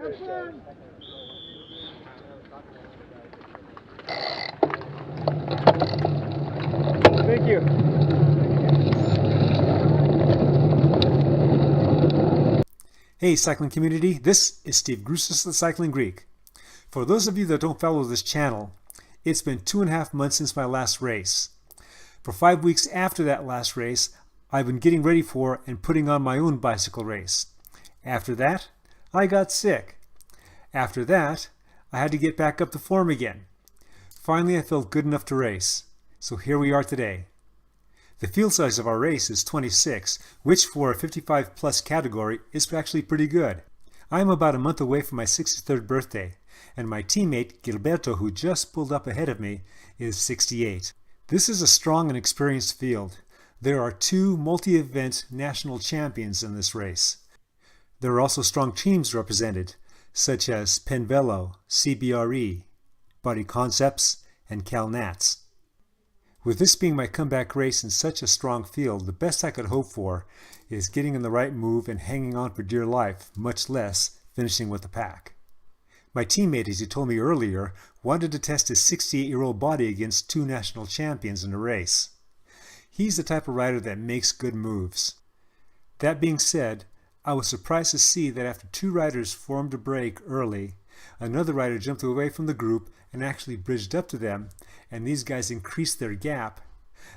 Thank you. Hey cycling community, this is Steve Grusis, the Cycling Greek. For those of you that don't follow this channel, it's been 2.5 months since my last race. For 5 weeks after that last race, I've been getting ready for and putting on my own bicycle race. After that, I got sick. After that, I had to get back up to form again. Finally, I felt good enough to race. So here we are today. The field size of our race is 26, which for a 55 plus category is actually pretty good. I am about a month away from my 63rd birthday, and my teammate Gilberto, who just pulled up ahead of me, is 68. This is a strong and experienced field. There are 2 multi-event national champions in this race. There are also strong teams represented, such as Penvelo, CBRE, Body Concepts, and Cal Nats. With this being my comeback race in such a strong field, the best I could hope for is getting in the right move and hanging on for dear life, much less finishing with the pack. My teammate, as he told me earlier, wanted to test his 68-year-old body against 2 national champions in a race. He's the type of rider that makes good moves. That being said, I was surprised to see that after 2 riders formed a break early, another rider jumped away from the group and actually bridged up to them, and these guys increased their gap,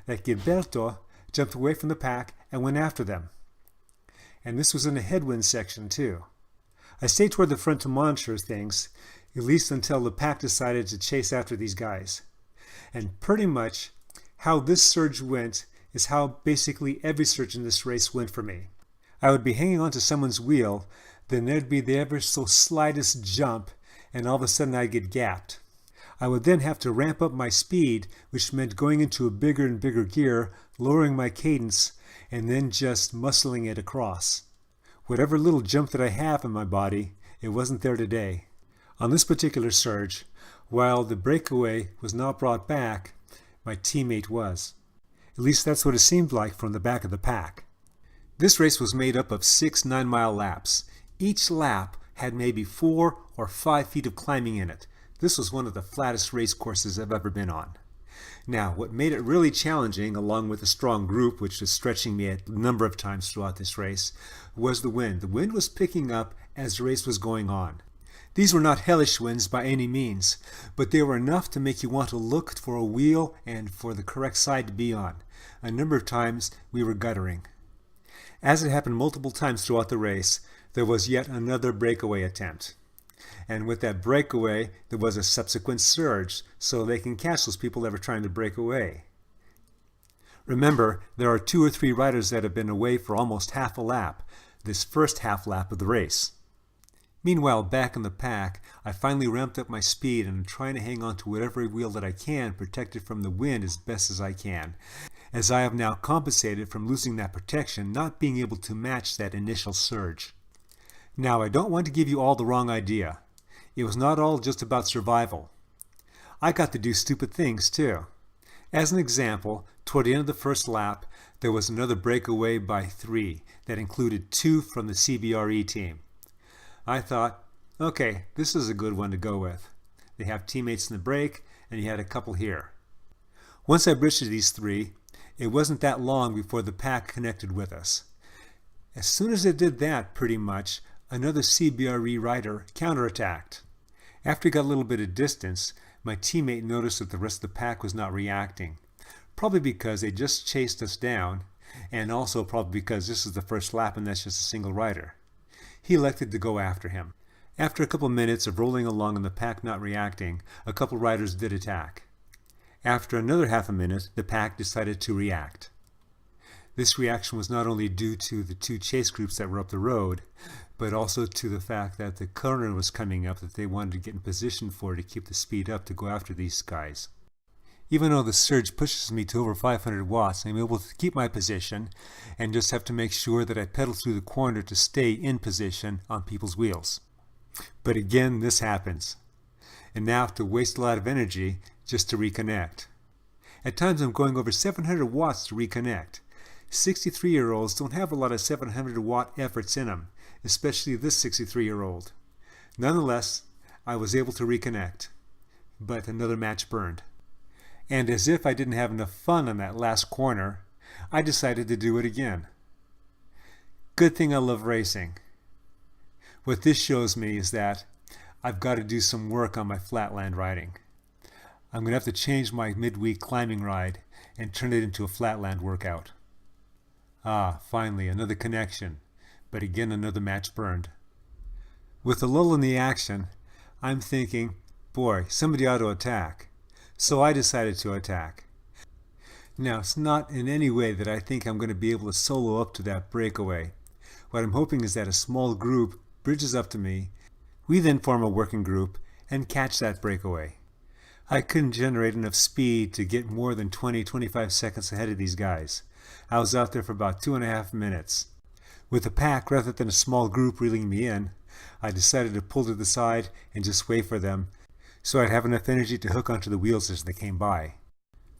that Gilberto jumped away from the pack and went after them. And this was in the headwind section too. I stayed toward the front to monitor things, at least until the pack decided to chase after these guys. And pretty much how this surge went is how basically every surge in this race went for me. I would be hanging onto someone's wheel, then there'd be the ever so slightest jump, and all of a sudden I'd get gapped. I would then have to ramp up my speed, which meant going into a bigger and bigger gear, lowering my cadence, and then just muscling it across. Whatever little jump that I have in my body, it wasn't there today. On this particular surge, while the breakaway was not brought back, my teammate was. At least that's what it seemed like from the back of the pack. This race was made up of 6 9-mile laps. Each lap had maybe 4 or 5 feet of climbing in it. This was one of the flattest race courses I've ever been on. Now, what made it really challenging, along with a strong group, which was stretching me a number of times throughout this race, was the wind. The wind was picking up as the race was going on. These were not hellish winds by any means, but they were enough to make you want to look for a wheel and for the correct side to be on. A number of times we were guttering. As it happened multiple times throughout the race, there was yet another breakaway attempt. And with that breakaway, there was a subsequent surge, so they can catch those people that were trying to break away. Remember, there are 2 or 3 riders that have been away for almost half a lap, this first half lap of the race. Meanwhile, back in the pack, I finally ramped up my speed and am trying to hang on to whatever wheel that I can, protected from the wind as best as I can, as I have now compensated from losing that protection, not being able to match that initial surge. Now, I don't want to give you all the wrong idea. It was not all just about survival. I got to do stupid things too. As an example, toward the end of the first lap, there was another breakaway by 3 that included 2 from the CBRE team. I thought, okay, this is a good one to go with. They have teammates in the break, and you had a couple here. Once I bridged these 3, it wasn't that long before the pack connected with us. As soon as it did that, pretty much, another CBRE rider counterattacked. After he got a little bit of distance, my teammate noticed that the rest of the pack was not reacting. Probably because they just chased us down, and also probably because this is the first lap and that's just a single rider. He elected to go after him. After a couple minutes of rolling along and the pack not reacting, a couple riders did attack. After another half a minute, the pack decided to react. This reaction was not only due to the 2 chase groups that were up the road, but also to the fact that the corner was coming up that they wanted to get in position for to keep the speed up to go after these guys. Even though the surge pushes me to over 500 watts, I'm able to keep my position and just have to make sure that I pedal through the corner to stay in position on people's wheels. But again, this happens. And now I have to waste a lot of energy just to reconnect. At times I'm going over 700 watts to reconnect. 63-year-olds don't have a lot of 700 watt efforts in them, especially this 63-year-old. Nonetheless, I was able to reconnect, but another match burned. And as if I didn't have enough fun on that last corner, I decided to do it again. Good thing I love racing. What this shows me is that I've got to do some work on my flatland riding. I'm going to have to change my midweek climbing ride and turn it into a flatland workout. Ah, finally, another connection, but again another match burned. With a lull in the action, I'm thinking, boy, somebody ought to attack. So I decided to attack. Now, it's not in any way that I think I'm going to be able to solo up to that breakaway. What I'm hoping is that a small group bridges up to me. We then form a working group and catch that breakaway. I couldn't generate enough speed to get more than 20-25 seconds ahead of these guys. I was out there for about 2.5 minutes. With a pack rather than a small group reeling me in, I decided to pull to the side and just wait for them so I'd have enough energy to hook onto the wheels as they came by.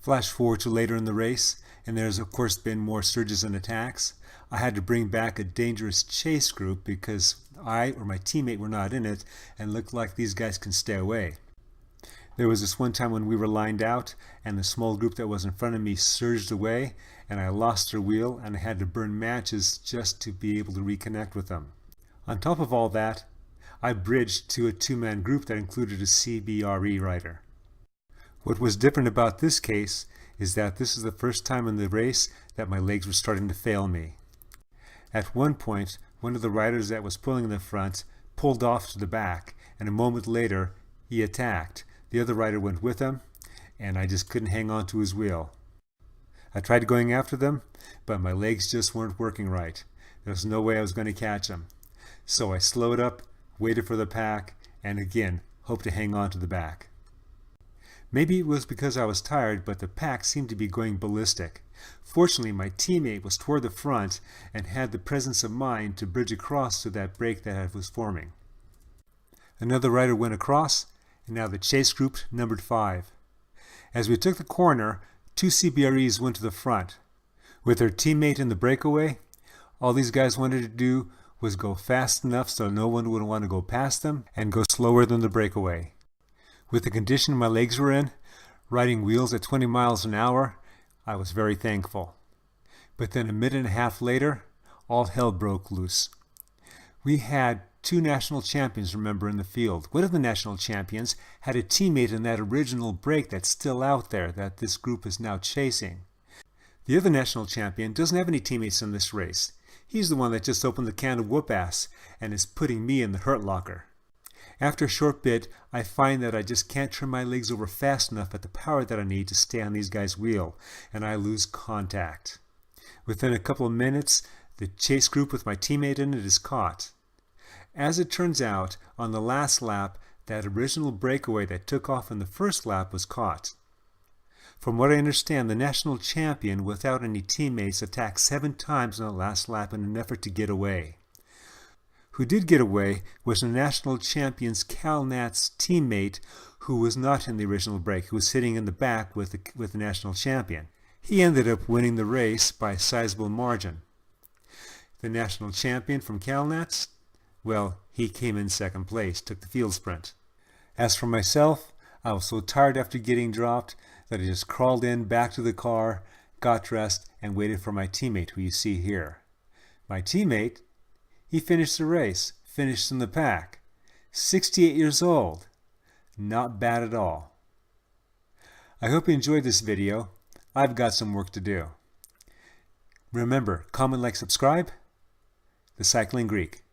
Flash forward to later in the race, and there's of course been more surges and attacks. I had to bring back a dangerous chase group because I or my teammate were not in it and looked like these guys can stay away. There was this one time when we were lined out and the small group that was in front of me surged away and I lost their wheel and I had to burn matches just to be able to reconnect with them. On top of all that, I bridged to a two-man group that included a CBRE rider. What was different about this case is that this is the first time in the race that my legs were starting to fail me. At one point, one of the riders that was pulling in the front pulled off to the back, and a moment later he attacked. The other rider went with him, and I just couldn't hang on to his wheel. I tried going after them, but my legs just weren't working right. There was no way I was going to catch them. So I slowed up, waited for the pack, and again hoped to hang on to the back. Maybe it was because I was tired, but the pack seemed to be going ballistic. Fortunately, my teammate was toward the front and had the presence of mind to bridge across to that break that was forming. Another rider went across, and now the chase group numbered 5. As we took the corner, 2 CBREs went to the front. With their teammate in the breakaway, all these guys wanted to do was go fast enough so no one would want to go past them and go slower than the breakaway. With the condition my legs were in, riding wheels at 20 miles an hour, I was very thankful. But then a minute and a half later, all hell broke loose. We had 2 national champions, remember, in the field. One of the national champions had a teammate in that original break that's still out there that this group is now chasing. The other national champion doesn't have any teammates in this race. He's the one that just opened the can of whoop-ass and is putting me in the hurt locker. After a short bit, I find that I just can't turn my legs over fast enough at the power that I need to stay on these guys' wheel, and I lose contact. Within a couple of minutes, the chase group with my teammate in it is caught. As it turns out, on the last lap, that original breakaway that took off in the first lap was caught. From what I understand, the national champion without any teammates attacked 7 times on the last lap in an effort to get away. Who did get away was the national champion's CalNats teammate who was not in the original break, who was sitting in the back with the national champion. He ended up winning the race by a sizable margin. The national champion from CalNats, well, he came in second place, took the field sprint. As for myself, I was so tired after getting dropped that I just crawled in back to the car, got dressed, and waited for my teammate, who you see here. My teammate, he finished the race, finished in the pack. 68 years old. Not bad at all. I hope you enjoyed this video. I've got some work to do. Remember, comment, like, subscribe. The Cycling Greek.